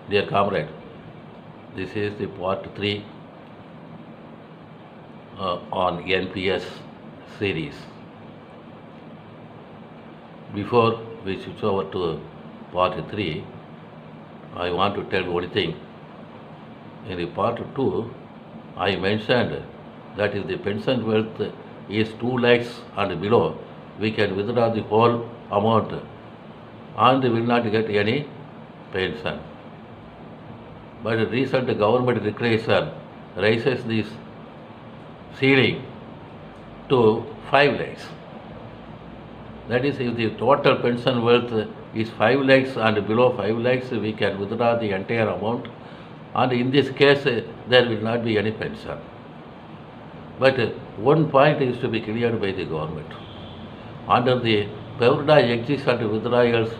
Dear comrade, this is the part 3 on NPS series. Before we switch over to part 3, I want to tell one thing. In the part 2, I mentioned that if the pension wealth is 2 lakhs and below, we can withdraw the whole amount and will not get any pension. But recent government regulation raises this ceiling to 5 lakhs. That is, if the total pension wealth is 5 lakhs and below 5 lakhs, we can withdraw the entire amount, and in this case, there will not be any pension. But one point is to be cleared by the government. Under the privileged exits and withdrawals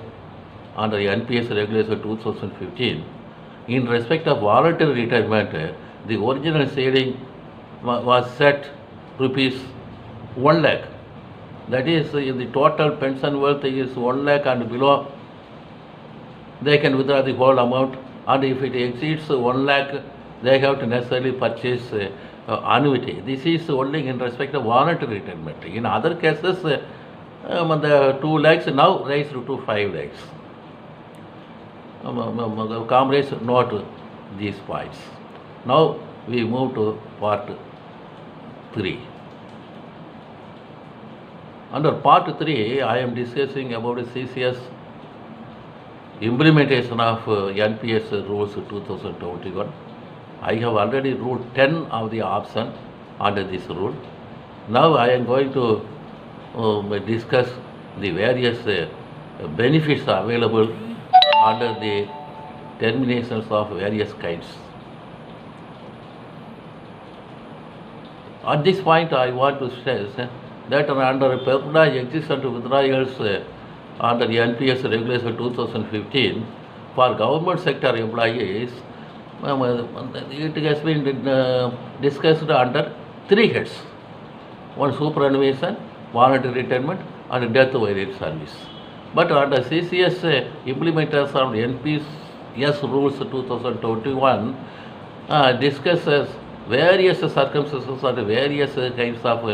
under the NPS Regulation 2015, in respect of voluntary retirement, the original ceiling was set rupees 1 lakh. That is, if the total pension wealth is 1 lakh and below, they can withdraw the whole amount, and if it exceeds 1 lakh, they have to necessarily purchase annuity. This is only in respect of voluntary retirement. In other cases, the 2 lakhs now raised to 5 lakhs. Comrades, note these points. Now we move to part 3. Under part 3, I am discussing about CCS implementation of NPS rules 2021. I have already ruled 10 of the option under this rule. Now I am going to discuss the various benefits available under the terminations of various kinds. At this point, I want to stress that under privileged exits and withdrawals under the NPS Regulation 2015, for government sector employees, it has been discussed under 3 heads. One, superannuation, voluntary retirement, and death variant service. But under CCS implementation of NPS rules 2021 discusses various circumstances and various kinds of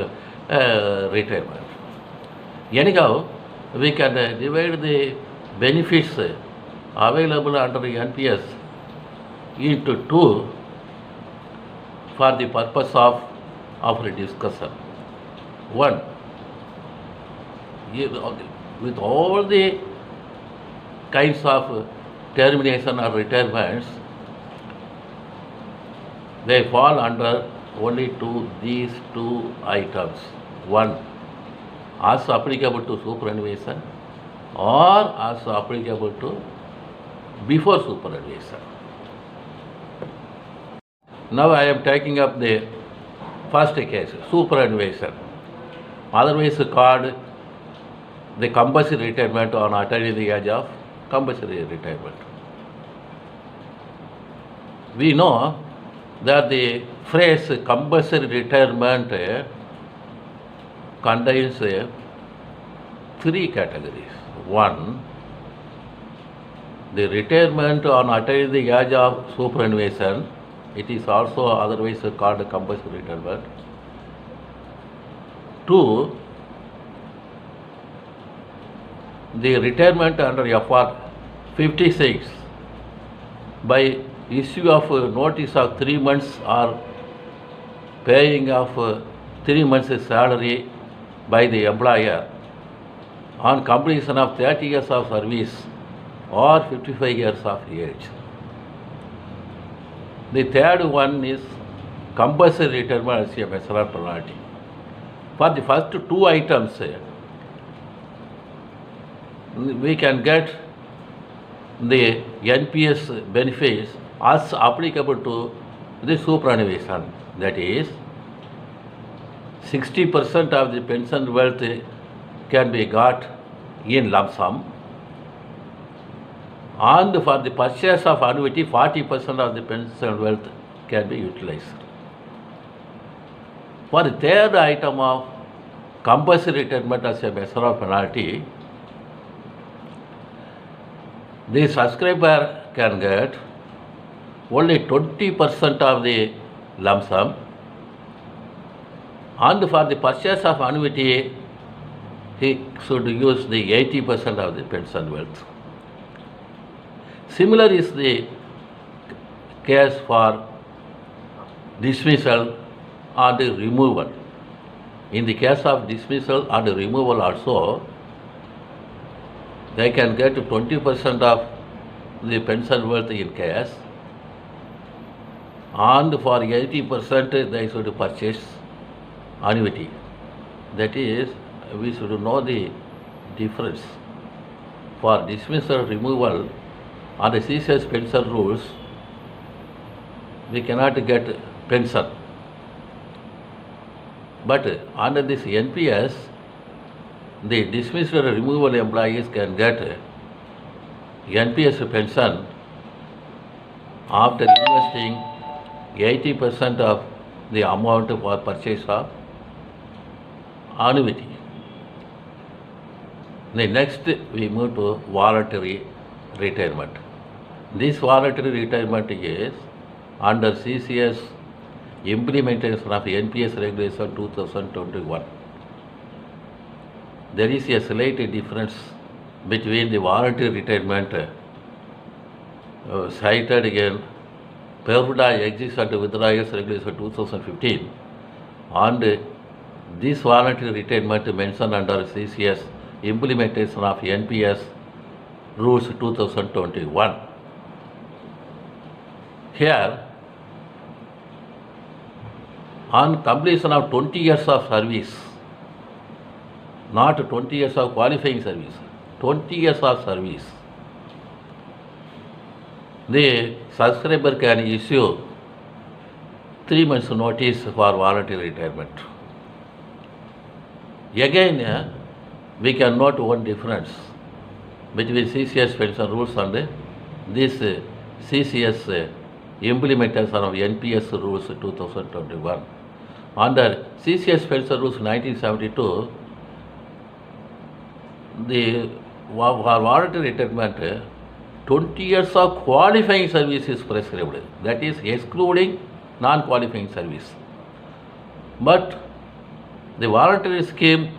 retirement. Anyhow, we can divide the benefits available under the NPS into 2 for the purpose of our discussion. One, with all the kinds of termination or retirements, they fall under only these two items. One, also applicable to superannuation, or also applicable to before superannuation. Now I am taking up the first case, superannuation, otherwise called the compulsory retirement on attaining the age of compulsory retirement. We know that the phrase compulsory retirement contains 3 categories. One, the retirement on attaining the age of superannuation. It is also otherwise called compulsory retirement. 2, the retirement under FR 56 by issue of notice of 3 months or paying of 3 months' salary by the employer on completion of 30 years of service or 55 years of age. The third one is compulsory retirement as a measure penalty. For the first 2 items, we can get the NPS benefits as applicable to the superannuation. That is, 60% of the pension wealth can be got in lump sum, and for the purchase of annuity, 40% of the pension wealth can be utilized. For the third item of compulsory retirement as a measure of penalty, the subscriber can get only 20% of the lump sum, and for the purchase of annuity, he should use the 80% of the pension wealth. Similar is the case for dismissal and removal. In the case of dismissal and removal also, they can get 20% of the pension wealth in cash, and for 80% they should purchase annuity. That is, we should know the difference. For dismissal, removal and CCS pension rules, we cannot get pension. But under this NPS, the dismissed or removal employees can get NPS pension after investing 80% of the amount for purchase of annuity. Next, we move to voluntary retirement. This voluntary retirement is under CCS implementation of NPS regulation 2021. There is a slight difference between the voluntary retirement cited in Peruda Exist and Withdrawals Regulation 2015 and this voluntary retirement mentioned under CCS implementation of NPS rules 2021. Here, on completion of 20 years of service, not 20 years of qualifying service, 20 years of service, the subscriber can issue 3 months notice for voluntary retirement. Again, we can note one difference between CCS pension rules and this CCS implementation of NPS rules 2021. Under CCS pension rules 1972, the for voluntary retirement, 20 years of qualifying service is prescribed, that is excluding non-qualifying service. But the voluntary scheme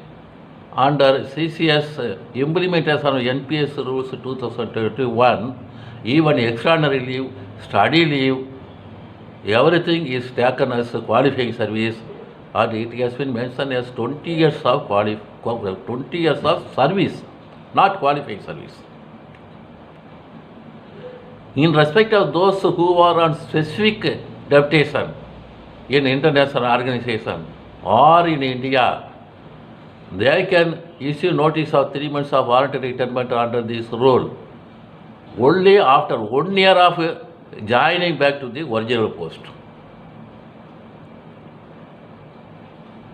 under CCS implementation of NPS rules 2021, even extraordinary leave, study leave, everything is taken as qualifying service, and it has been mentioned as 20 years of 20 years of service, not qualifying service. In respect of those who are on specific deputation in international organization or in India, they can issue notice of 3 months of voluntary retirement under this rule only after 1 year of joining back to the original post.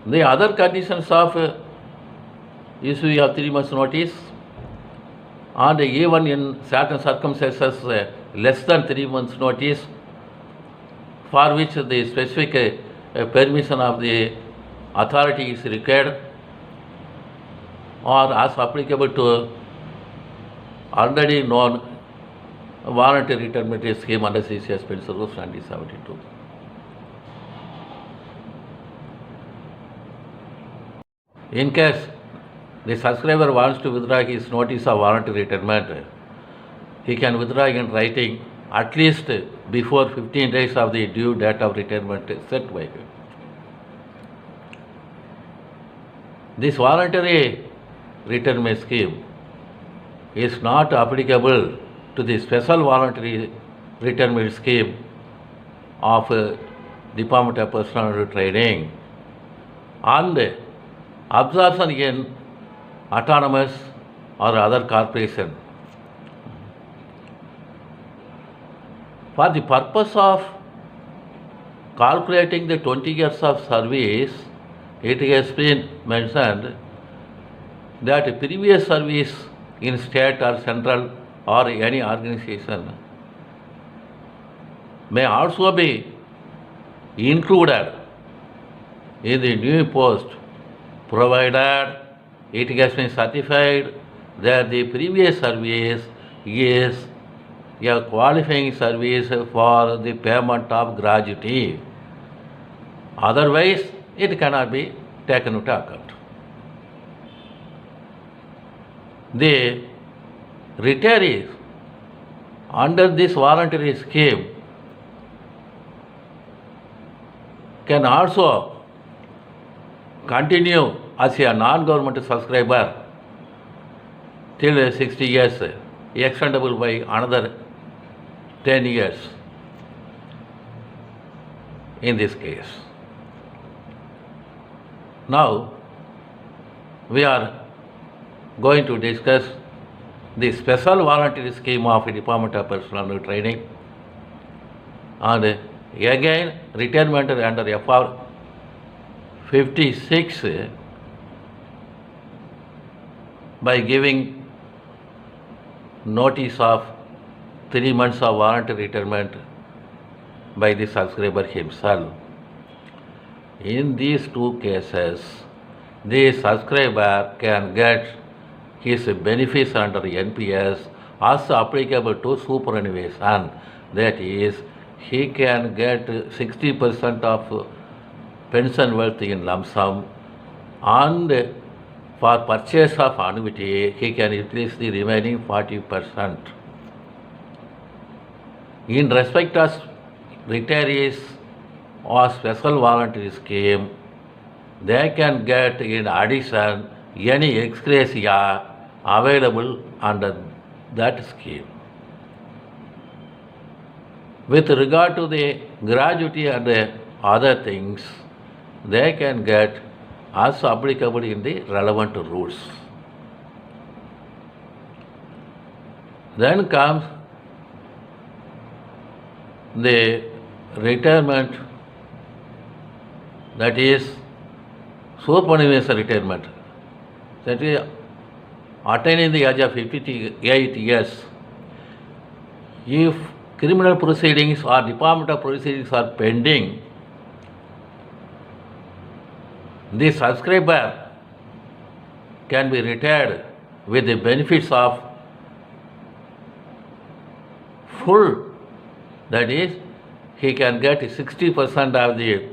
The other conditions of issue of 3 months notice, and even in certain circumstances less than 3 months notice, for which the specific permission of the authority is required, or as applicable to already known voluntary retirement scheme under CCS pension rules 1972. In case the subscriber wants to withdraw his notice of voluntary retirement, he can withdraw in writing at least before 15 days of the due date of retirement set by him. This voluntary retirement scheme is not applicable to the special voluntary retirement scheme of Department of Personnel Training and absorption in autonomous or other corporation. For the purpose of calculating the 20 years of service, it has been mentioned that previous service in state or central or any organization may also be included in the new post, provided it has been certified that the previous service is a qualifying service for the payment of gratuity. Otherwise, it cannot be taken into account. The retirees under this voluntary scheme can also continue as a non-government subscriber till 60 years, extendable by another 10 years in this case. Now, we are going to discuss the special voluntary scheme of Department of Personnel Training, and again retirement under FR 56 by giving notice of 3 months of voluntary retirement by the subscriber himself. In these two cases, the subscriber can get his benefits under NPS also applicable to superannuation. That is, he can get 60% of pension wealth in lump sum, and for purchase of annuity, he can utilize the remaining 40%. In respect of retirees or special voluntary scheme, they can get in addition any ex gratia available under that scheme. With regard to the gratuity and the other things, they can get also applicable in the relevant rules. Then comes the retirement, that is superannuation retirement, that is attaining the age of 58 years. If criminal proceedings or departmental proceedings are pending, the subscriber can be retired with the benefits of full, that is, he can get 60% of the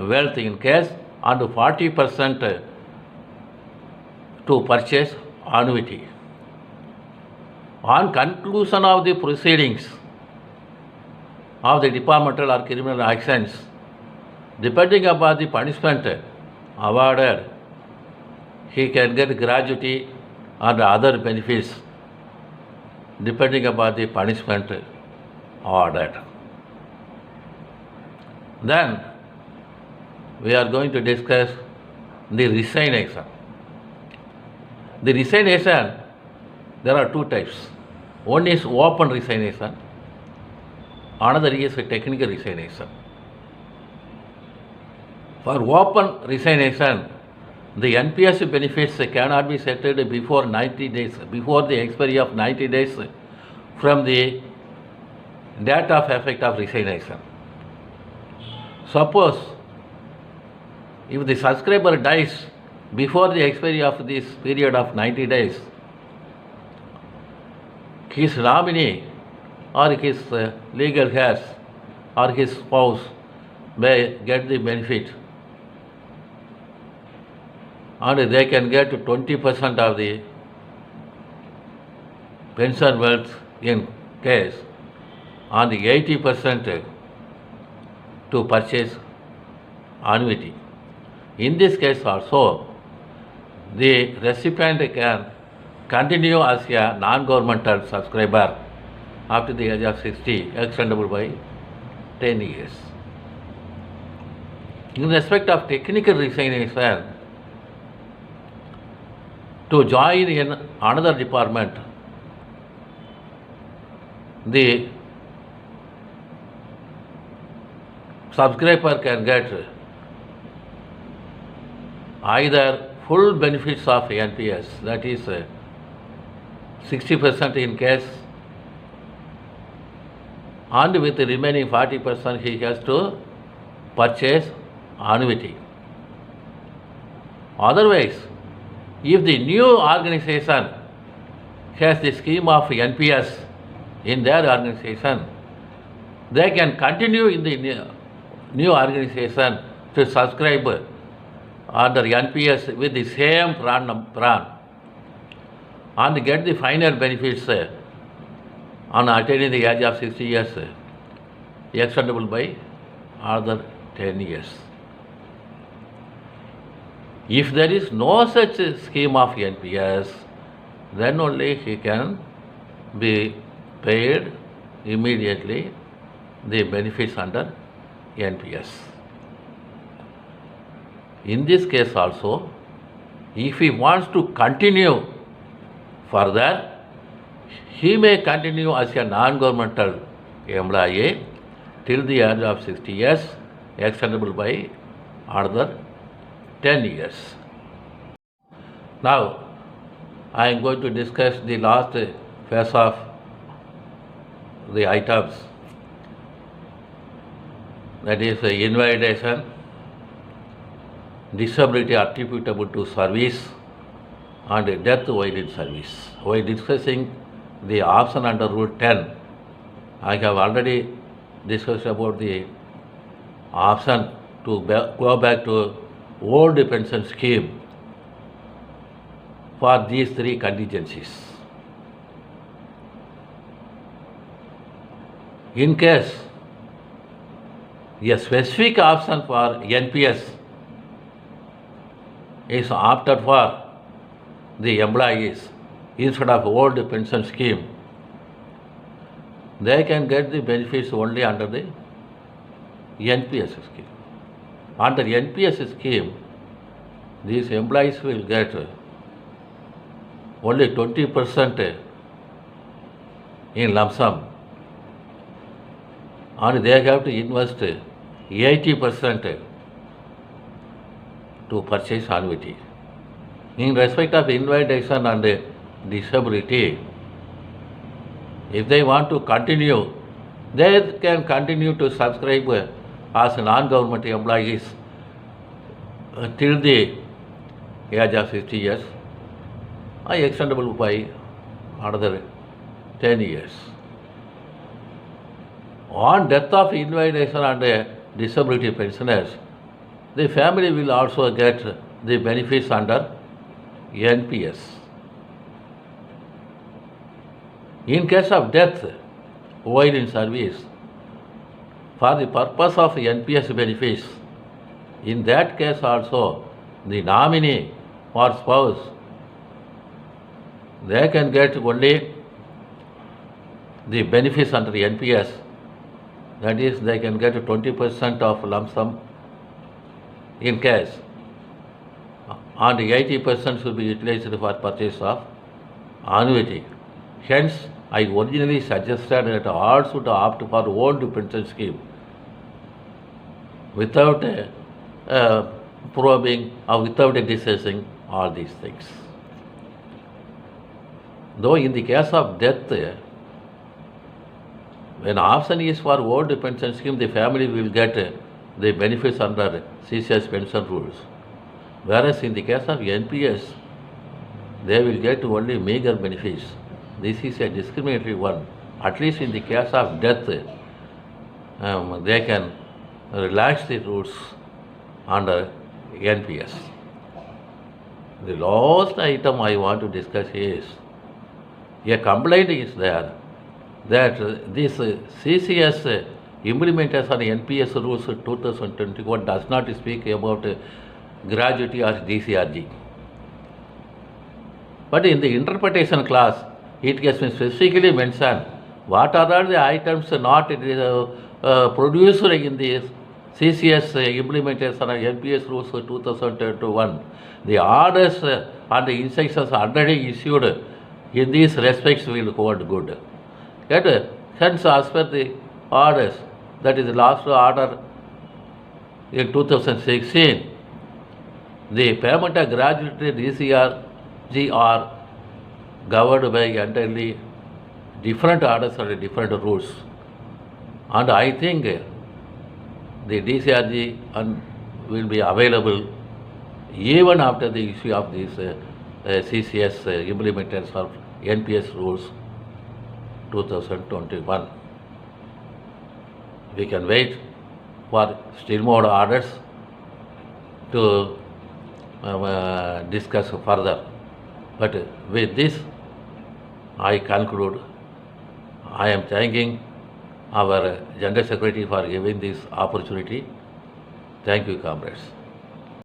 wealth in cash and 40% to purchase annuity. On conclusion of the proceedings of the departmental or criminal actions, depending upon the punishment awarded, he can get gratuity and other benefits depending upon the punishment awarded. Then we are going to discuss the resignation. The resignation, there are two types. One is open resignation, another is a technical resignation. For open resignation, the NPS benefits cannot be settled before 90 days, before the expiry of 90 days from the date of effect of resignation. Suppose if the subscriber dies before the expiry of this period of 90 days, his nominee or his legal heirs or his spouse may get the benefit, and they can get 20% of the pension wealth in cash and 80% to purchase annuity. In this case also, the recipient can continue as a non-governmental subscriber up to the age of 60, extendable by 10 years. In respect of technical resignation, to join in another department, the subscriber can get either full benefits of NPS, that is 60% in cash, and with the remaining 40% he has to purchase annuity. Otherwise, if the new organization has the scheme of NPS, in their organization, they can continue in the new organization to subscribe under NPS with the same plan and get the final benefits on attaining the age of 60 years, extendable by another 10 years. If there is no such scheme of NPS, then only he can be paid immediately the benefits under NPS. In this case also, if he wants to continue further, he may continue as a non-governmental employee till the age of 60 years, extendable by another 10 years. Now, I am going to discuss the last phase of the items, that is invalidation, disability attributable to service, and death while in service. While discussing the option under Rule 10, I have already discussed about the option to go back to old pension scheme for these three contingencies. In case a specific option for NPS is opted for the employees instead of old pension scheme, they can get the benefits only under the NPS scheme. Under NPS scheme, these employees will get only 20% in lump sum, and they have to invest 80% to purchase annuity. In respect of invalidation and disability, if they want to continue, they can continue to subscribe as non-government employees till the age of 60 years, extendable by another 10 years. On death of invalidation and disability pensioners, the family will also get the benefits under NPS. In case of death while in service, for the purpose of NPS benefits, in that case also the nominee or spouse, they can get only the benefits under NPS, that is, they can get 20% of lump sum in cash, and 80% should be utilized for purchase of annuity. Hence, I originally suggested that all should opt for old pension scheme without probing or without discussing all these things. Though in the case of death, when option is for old pension scheme, the family will get the benefits under CCS pension rules. Whereas in the case of NPS, they will get only meager benefits. This is a discriminatory one. At least in the case of death, they can relax the rules under NPS. The last item I want to discuss is, a complaint is there that this CCS implementation of NPS rules 2021 does not speak about gratuity or DCRG. But in the interpretation clause, it has been specifically mentioned what are all the items not produced in the CCS implementation of NPS rules 2021. The orders and the instructions already issued in these respects will hold good. Yet, hence, as per the orders, that is the last order in 2016, the payment of gratuity DCRG are governed by entirely different orders and different rules. And I think the DCRG will be available even after the issue of these CCS implementation of NPS rules 2021. We can wait for still more orders to discuss further. But with this, I conclude. I am thanking our General Secretary for giving this opportunity. Thank you, comrades.